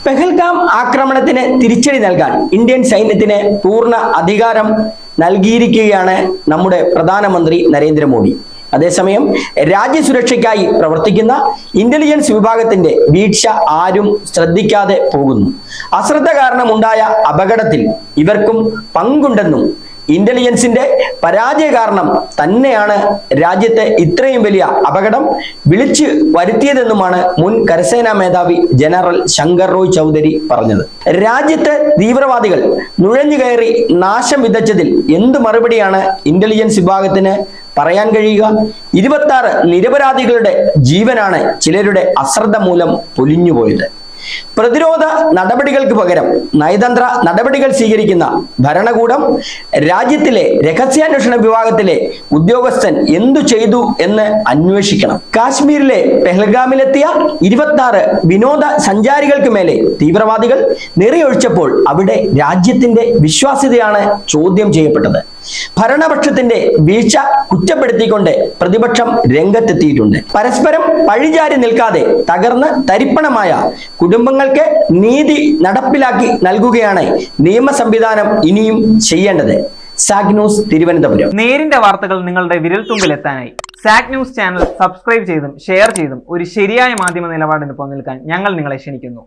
പെഹൽഗാം ആക്രമണത്തിന് തിരിച്ചടി നൽകാൻ ഇന്ത്യൻ സൈന്യത്തിന് പൂർണ്ണ അധികാരം നൽകിയിരിക്കുകയാണ് നമ്മുടെ പ്രധാനമന്ത്രി നരേന്ദ്രമോദി. അതേസമയം രാജ്യസുരക്ഷയ്ക്കായി പ്രവർത്തിക്കുന്ന ഇന്റലിജൻസ് വിഭാഗത്തിന്റെ വീഴ്ച ആരും ശ്രദ്ധിക്കാതെ പോകുന്നു. അശ്രദ്ധ കാരണമുണ്ടായ അപകടത്തിൽ ഇവർക്കും പങ്കുണ്ടെന്നും ഇന്റലിജൻസിന്റെ പരാജയ കാരണം തന്നെയാണ് രാജ്യത്തെ ഇത്രയും വലിയ അപകടം വിളിച്ചു വരുത്തിയതെന്നുമാണ് മുൻ കരസേനാ മേധാവി ജനറൽ ശങ്കർ റോയ് ചൗധരി പറഞ്ഞത്. രാജ്യത്തെ തീവ്രവാദികൾ നുഴഞ്ഞു കയറി നാശം വിതച്ചതിൽ എന്ത് മറുപടിയാണ് ഇന്റലിജൻസ് വിഭാഗത്തിന് പറയാൻ കഴിയുക? 26 നിരപരാധികളുടെ ജീവനാണ് ചിലരുടെ അശ്രദ്ധ മൂലം പൊലിഞ്ഞുപോയത്. പ്രതിരോധ നടപടികൾക്ക് പകരം നയതന്ത്ര നടപടികൾ സ്വീകരിക്കുന്ന ഭരണകൂടം രാജ്യത്തിലെ രഹസ്യാന്വേഷണ വിഭാഗത്തിലെ ഉദ്യോഗസ്ഥൻ എന്തു ചെയ്തു എന്ന് അന്വേഷിക്കണം. കാശ്മീരിലെ പെഹൽഗാമിലെത്തിയ 26 വിനോദ സഞ്ചാരികൾക്ക് മേലെ തീവ്രവാദികൾ നിറയൊഴിച്ചപ്പോൾ അവിടെ രാജ്യത്തിന്റെ വിശ്വാസ്യതയാണ് ചോദ്യം ചെയ്യപ്പെട്ടത്. ഭരണപക്ഷത്തിന്റെ വീഴ്ച കുറ്റപ്പെടുത്തിക്കൊണ്ട് പ്രതിപക്ഷം രംഗത്തെത്തിയിട്ടുണ്ട്. പരസ്പരം പഴിചാരി നിൽക്കാതെ തകർന്ന് തരിപ്പണമായ കുടുംബങ്ങൾക്ക് നീതി നടപ്പിലാക്കി നൽകുകയാണ് നിയമ സംവിധാനം ഇനിയും ചെയ്യേണ്ടത്. Zag news, Thiruvananthapuram. നേരിന്റെ വാർത്തകൾ നിങ്ങളുടെ വിരൽത്തുമ്പിലെത്താനായി സാഗ് ന്യൂസ് ചാനൽ സബ്സ്ക്രൈബ് ചെയ്തും ഷെയർ ചെയ്തും ഒരു ശരിയായ മാധ്യമ നിലപാടിന് പങ്കെടുക്കാൻ ഞങ്ങൾ നിങ്ങളെ ക്ഷണിക്കുന്നു.